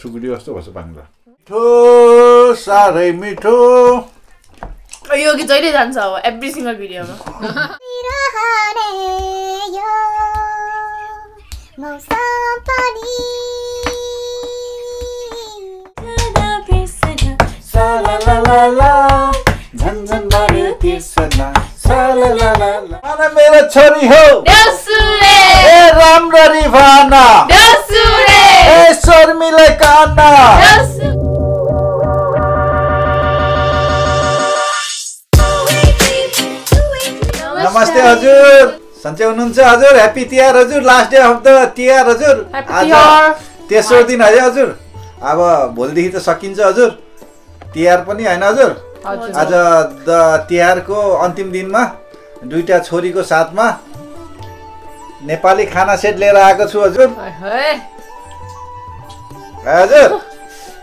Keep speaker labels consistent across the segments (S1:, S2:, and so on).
S1: सुकुटी जस्तो भन्छ पाङ्ग्रा मिठो साह्रै मिठो
S2: यो गीत जहिले जान्छ अब एभ्री सिंगल भिडियोमा
S1: मेरो छोरी हो राम्ररी भाना शर्मिलाई काना नमस्ते हजुर सन्चै हुनुहुन्छ हजुर ह्याप्पी तिहार हजुर last day of the Tihar हजुर आज तेस्रो दिन है हजुर अब भोलिदेखि त सकिन्छ हजुर तिहार पनि हैन हजुर आज द तिहारको अन्तिम दिनमा दुईटा छोरीको साथमा नेपाली खाना सेट लिएर आएको छु हजुर हजुर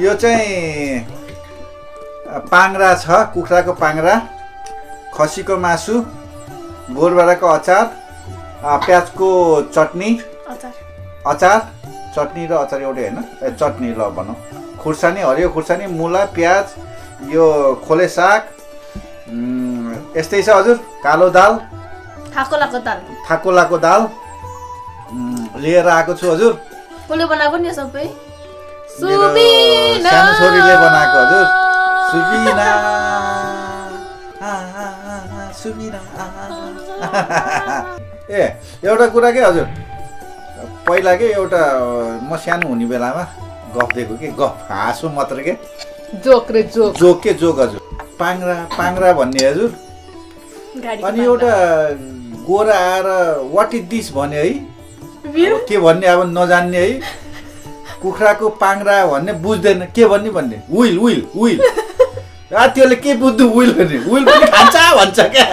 S1: यो चाहिँ पाङ्ग्रा छ कुखुराको पाङ्ग्रा खसीको मासु गोरबाडाको अचार प्याजको चटनी अचार चटनी र अचार एउटै हैन चटनी ल भनौँ खुर्सानी हरियो खुर्सानी मुला प्याज यो खोले साग यस्तै छ हजुर कालो दाल थाकोलाको दाल लिएर आएको छु हजुर
S2: कसले बनाएको नि सबै
S1: सानो छोरीले बनाएको हजुर सुबिना ए एउटा कुरा के हजुर पहिला के एउटा म सानो हुने बेलामा गफ दिएको के गफ हाँसो मात्र के जोक हजुर पाङ्ग्रा भन्ने हजुर अनि एउटा गोरा आएर वाट इज दिस भन्ने है के भन्ने अब नजान्ने है कुखुराको पाङ्ग्रा भन्ने बुझ्दैन के भन्ने विल त्यसले के बुझ्नु विल भन्ने विल पनि खान्छ भन्छ क्या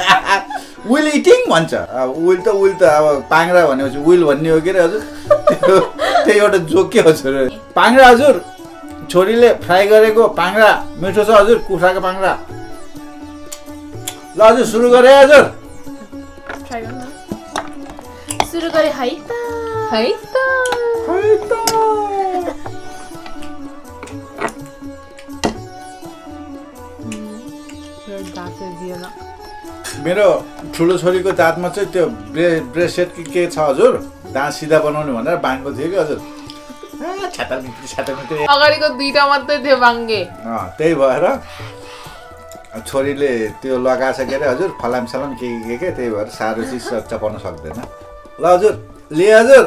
S1: विल इटिङ भन्छ अब विल त अब पाङ्ग्रा भनेपछि विल भन्ने हो के अरे हजुर त्यो एउटा जोक के हजुर पाङ्ग्रा हजुर छोरीले फ्राई गरेको पाङ्ग्रा मिठो छ हजुर कुखुराको पाङ्ग्रा ल हजुर सुरु गरे हजुर
S2: सुरु गरे है त
S1: मेरो ठुलो छोरीको जातमा चाहिँ त्यो ब्रेसलेट के छ हजुर दाँत सिधा बनाउने भनेर बाङ्गो थियो कि हजुर
S3: अगाडिको दुईटा मात्रै थियो बाङ्गे
S1: त्यही भएर छोरीले त्यो लगाएछ के अरे हजुर फलाम सलाम के त्यही भएर साह्रो चिज चपाउन सक्दैन ल हजुर ले हजुर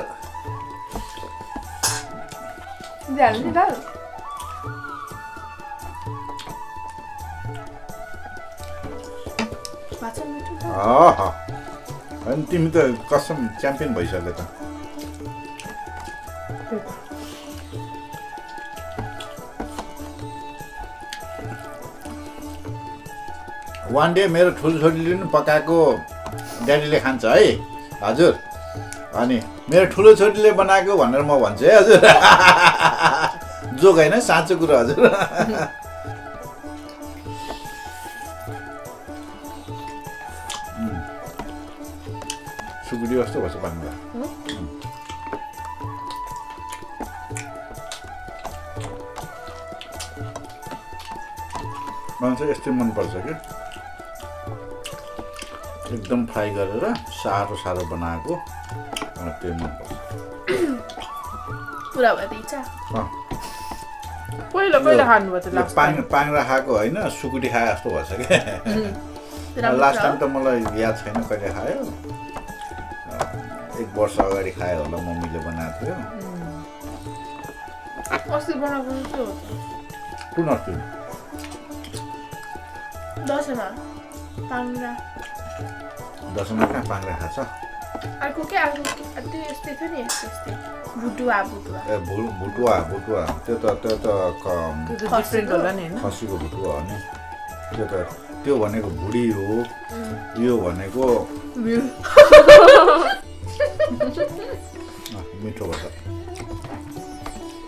S1: अनि तिमी त कसम च्याम्पियन भइसक्यो त वान डे मेरो ठुलो छोरीले पनि पकाएको ड्याडीले खान्छ है हजुर अनि मेरो ठुलो छोरीले बनाएको भनेर म भन्छु है हजुर जोक होइन साँचो कुरा हजुर सुकुटी जस्तो भन्छ पाङ्ग्रा मलाई चाहिँ यस्तै मनपर्छ कि एकदम फ्राई गरेर साह्रो बनाएको त्यो मनपर्छ
S2: पुरा भयो इच्छा
S3: पहिला खानुभयो त
S1: पाङ्ग्रा खाएको होइन सुकुटी खाए जस्तो भन्छ क्या लास्ट टाइम त मलाई याद छैन कहिले खायो 1 वर्ष अगाडि खायो होला मम्मीले बनाएको थियो
S3: अस्ति बनाएको थियो
S1: कुन अस्ति
S2: दसैँमा पाङ्ग्रा
S1: कहाँ पाङ्ग्रा खान्छ
S2: अर्को के यस्तै थियो नि यस्तै भुटुवा
S1: ए भुटुवा त्यो त
S3: डिफरेन्ट होला नि हैन
S1: खसीको भुटुवा हो नि त्यो भनेको भुडी हो यो भनेको मिठो भन्छ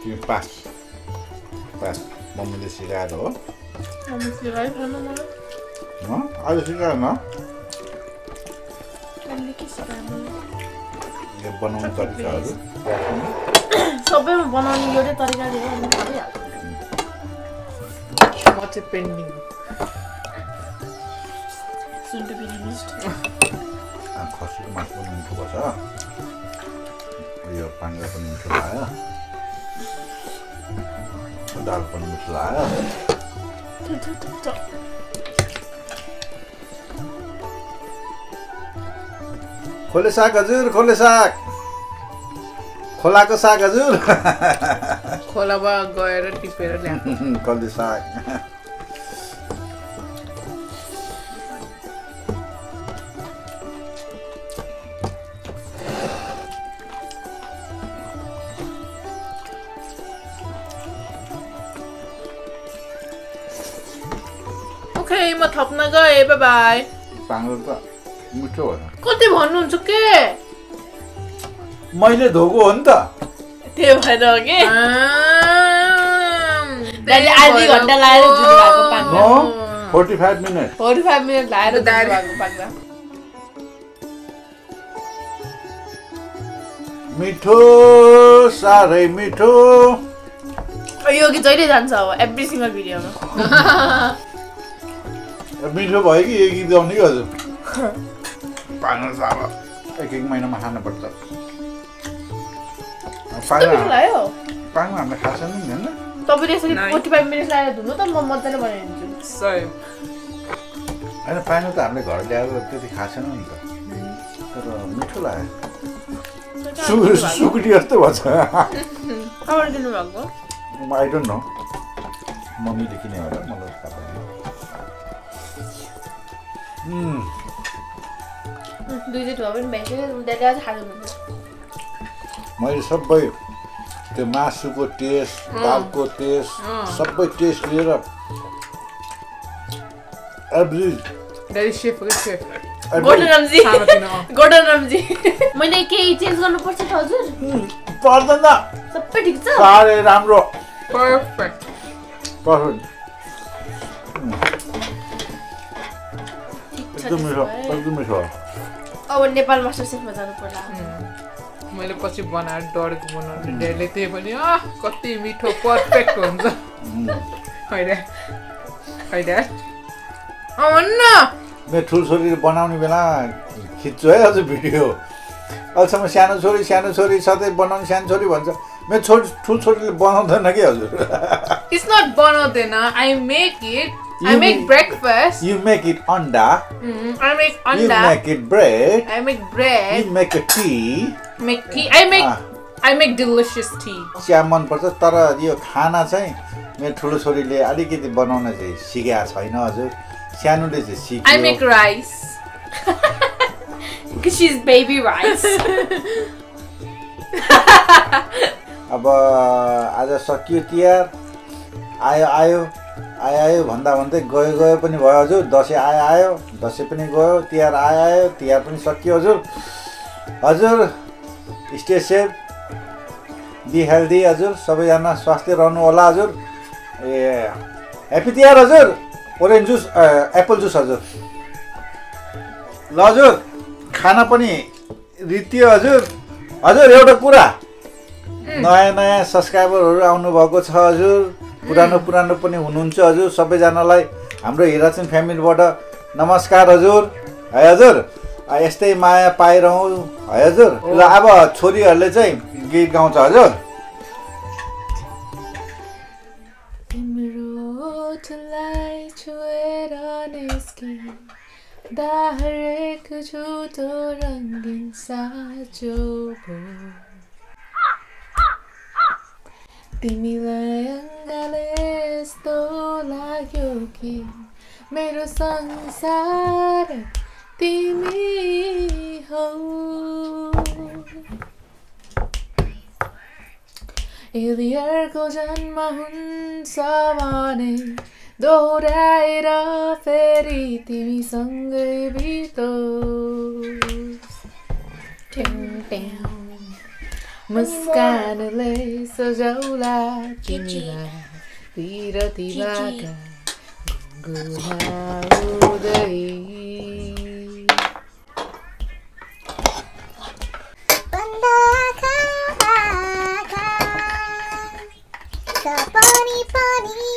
S1: तिमी पास मम्मीले सिकाएर हो आज सिकाएन बनाउने तरिकाहरू
S2: सबैमा बनाउने एउटै तरिका थियो
S3: चाहिँ pending
S2: Soon to be released.
S1: खसीको मासु पनि मिठो भन्छ यो पाङ्ग्रा पनि मिठो लाग्यो दाल पनि मिठो लाग्यो खोले साग हजुर खोले साग खोलाको साग हजुर
S3: खोलामा गएर टिपेर ल्याएको
S1: खोले साग
S3: ओके म थप्न गएँ बाइ बाइ
S1: पाङ्ग्रा त मिठो हो
S3: कति भन्नुहुन्छ के
S1: मैले धोको हो नि त
S2: त्यही भएर हो कि दाइले आधी घन्टा लाएर जुन भएको पाङ्ग्रा
S1: 45 मिनट
S2: 45 मिनट लाएर जुन भएको पाङ्ग्रा
S1: मिठो साह्रै मिठो
S2: यो गीत जहिले जान्छ अब एभ्री सिंगल भिडियोमा
S1: मिठो भयो कि एक गीत गाउने कि हजुर पाङ्ग्रा साग एक महिनामा खानुपर्छ पाङ्ग्रा हामीले खाएको छैन नि होइन
S2: तपाईँले यसरी 45 मिनट लाएर धुनु त म मजाले बनाइदिन्छु
S3: सही
S1: होइन पाङ्ग्रा त हामीले घर ल्याएर त्यति खाएको छैन नि त तर मिठो लाग्यो सुकुटी जस्तो भन्छ
S2: कहाँबाट दिनुभएको
S1: आई डोन्ट नो मम्मीले किने होला मलाई थाहा छैन
S2: दुईचोटि भए पनि भइसक्यो दाइले अझ खानुहुन्छ
S1: मैले सबै त्यो मासुको टेस्ट दालको टेस्ट सबै टेस्ट लिएर एभ्री
S3: ड्याडी शेफ हो शेफ
S2: गोल्डन रमजी मैले केही चेन्ज गर्नुपर्छ त हजुर
S1: पर्दैन
S2: सबै ठिक छ
S1: साह्रै राम्रो
S3: पर्फेक्ट
S1: एकदम मिठो
S2: अब नेपाल मास्टर सेफमा जानु पर्ला
S3: मैले पछि बनाएर डढेको बनाउने ड्याडीले त्यही पनि कति मिठो पर्फेक्ट हुन्छ होइन भन्न
S1: मेरो ठुल्छोरीले बनाउने बेला खिच्छु है अझ भिडियो अहिलेसम्म सानो छोरी सधैँ बनाउने सानो छोरी भन्छ मेरो ठुल्छोरीले बनाउँदैन कि हजुर
S3: इट्स नट बनाउँदैन I make breakfast.
S1: You make it anda.
S3: I make anda.
S1: You make it bread.
S3: I make bread.
S1: You make a tea.
S3: Make tea. I make delicious tea.
S1: चिया मन पर्छ तर यो खाना चाहिँ मेरो ठुलो छोरीले अलिकति बनाउन चाहिँ सिकेको छैन हजुर सानोले चाहिँ सिक्यो
S3: I make rice.
S2: Because she's baby rice.
S1: अब आज सकियो तिहार आयो भन्दा भन्दै गयो पनि भयो हजुर दसैँ आयो दसैँ पनि गयो तिहार आयो तिहार पनि सकियो हजुर स्टे सेफ बी हेल्दी हजुर सबैजना स्वास्थ्य रहनु होला हजुर ए ह्याप्पी तिहार हजुर ओरेन्ज जुस एप्पल जुस हजुर ल हजुर खाना पनि रित्यो हजुर एउटा कुरा नयाँ सब्सक्राइबरहरू आउनुभएको छ हजुर पुरानो पनि हुनुहुन्छ हजुर सबैजनालाई हाम्रो हिराचन फ्यामिलीबाट नमस्कार हजुर है हजुर यस्तै माया पाइरहँ है हजुर ल अब छोरीहरूले चाहिँ गीत गाउँछ हजुर
S2: तिम्रो ओठलाई छुएर निस्किन दाहरेक झुटो रङ्गिन साँचो भयो तिमीलाई अङ्गाले यस्तो लाग्यो कि मेरो संसार तिमी हौ यदि अर्को जन्म हुन्छ भने दोहोऱ्याएर फेरि तिमीसँगै बितोस् मुस्कानले सजाउला तिमीलाई पिरतीबाट गुनाउँदै
S4: पानी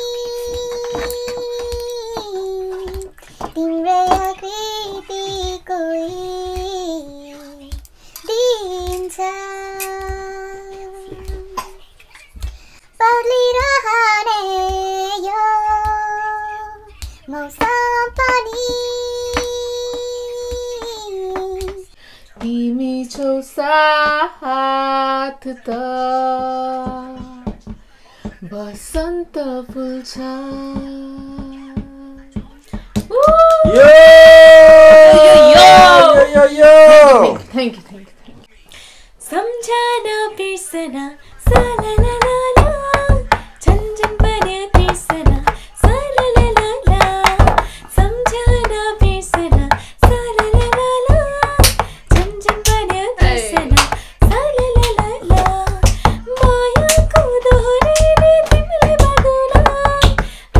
S2: तिमी छौ साथ त बसन्त फुल्छ Thank you.
S4: सम्झना बिर्सना सलालाला झन्झन बन्यो तिर्सना सलालाला सम्झना बिर्सना सलालाला झन्झन बन्यो तिर्सना सलालाला मायाको दोहोरीले तिमीलाई बाँधौला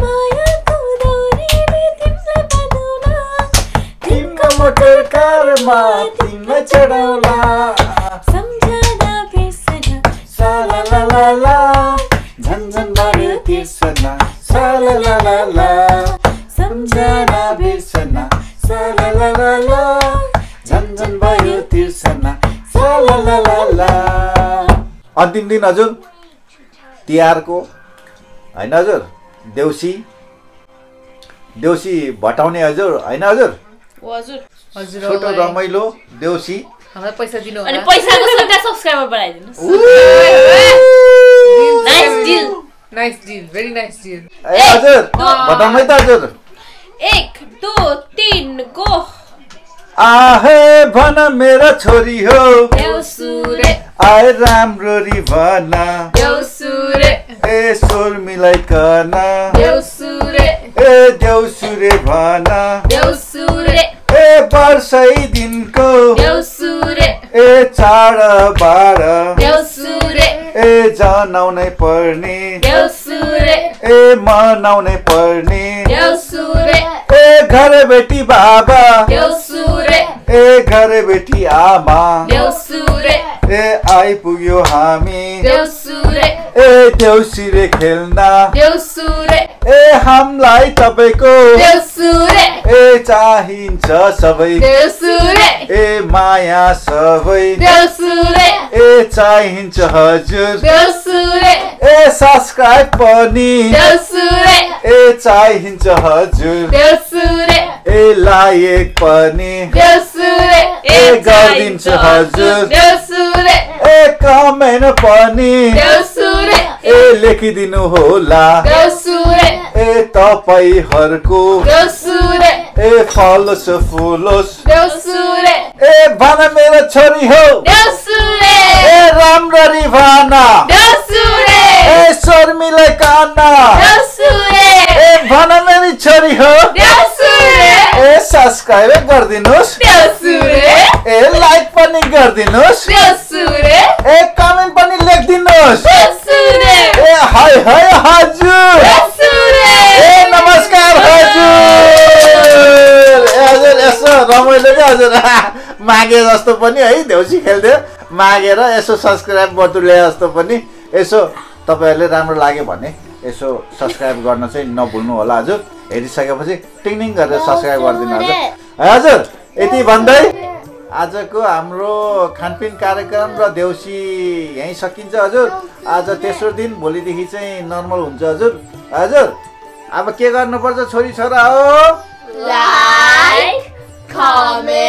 S4: मायाको दोहोरीले तिमीलाई बाँधौला
S1: तिम्रो मोटर कारमा तिमीलाई चढाउला झन्झन बढ्यो तिर्सना सलालाला सम्झना बिर्सना सलालाला झन्झन बढ्यो तिर्सना सलालाला। अन्तिम दिन हजुर तिहारको हैन हजुर देउसी भटाउने हजुर हैन हजुर छोटो रमाइलो देउसी
S3: हामीलाई पैसा दिनु
S4: अनि पैसाको सट्टा सब्स्क्राइबर बढाइदिनुस्
S3: nice deal very nice deal
S1: ए हजुर भटाउनु त हजुर
S4: 1 2 3 गो
S1: आहे भन मेरो छोरी हो
S4: देउसुरे
S1: आए राम्ररी भन
S4: देउसुरे
S1: ए स्वर मिलाइकन
S4: देउसुरे
S1: ए देउसुरे भन
S4: देउसुरे
S1: ए वर्षै दिनको
S4: देउसुरे
S1: ए चाडबाड
S4: देउसुरे
S1: ए जनाउनै पर्ने
S4: देउसुरे
S1: ए मनाउनै पर्ने
S4: देउसुरे
S1: ए घर बेटी बाबा
S4: देउसुरे
S1: ए घर बेटी आमा
S4: देउसुरे
S1: ए आइपुग्यो हामी
S4: देउसुरे
S1: ए देउसिरे खेल्न
S4: देउसुरे
S1: ए हामीलाई तपाईको
S4: देउसुरे
S1: ए चाहिन्छ सबै
S4: देउसुरे
S1: ए माया सबै
S4: देउसुरे
S1: ए चाहिन्छ हजुर
S4: देउसुरे
S1: ए सब्स्क्राइब पनि
S4: देउसुरे
S1: ए चाहिन्छ हजुर
S4: देउसुरे
S1: ए लायक पनि
S4: देउसुरे
S1: ए गरिदिन्छ हजुर
S4: देउसुरे
S1: ए कमेन्ट पनि
S4: देउसुरे
S1: ए लेखिदिनु होला
S4: देउसुरे
S1: ए तपाईहरुको
S4: देउसुरे
S1: ए फलोस फुलोस
S4: देउसुरे
S1: ए भन मेरो छोरी हो
S4: देउसुरे
S1: ए राम्ररी भन
S4: देउसुरे
S1: ए स्वर मिलाइकन
S4: देउसुरे
S1: ए भन मेरी छोरी हो
S4: देउसुरे
S1: ए सब्स्क्राइब गरिदिनुस्
S4: देउसुरे
S1: ए लाइक पनि गरिदिनुस्
S4: देउसुरे
S1: ए कमेन्ट पनि लेखिदिनुस्
S4: देउसुरे
S1: ए हाय हाय हजुर
S4: देउसुरे
S1: ए नमस्कार हजुर ए हजुर यसो रमाइलो क्या हजुर मागे जस्तो पनि है देउसी खेल्थ्यो मागेर यसो सब्स्क्राइब बटुले जस्तो पनि यसो तपाईहरुले राम्रो लाग्यो भने यसो सब्स्क्राइब गर्न चाहिँ नभुल्नु होला हजुर हेरिसकेपछि टिङ गरेर सब्स्क्राइब गरिदिनु हजुर हजुर यति भन्दै आजको हाम्रो खानपिन कार्यक्रम र देउसी यही सकिन्छ हजुर आज तेस्रो दिन भोलिदेखि चाहिँ नर्मल हुन्छ हजुर हजुर अब के गर्नुपर्छ छोरी छोरा हो
S4: लाइक कमेन्ट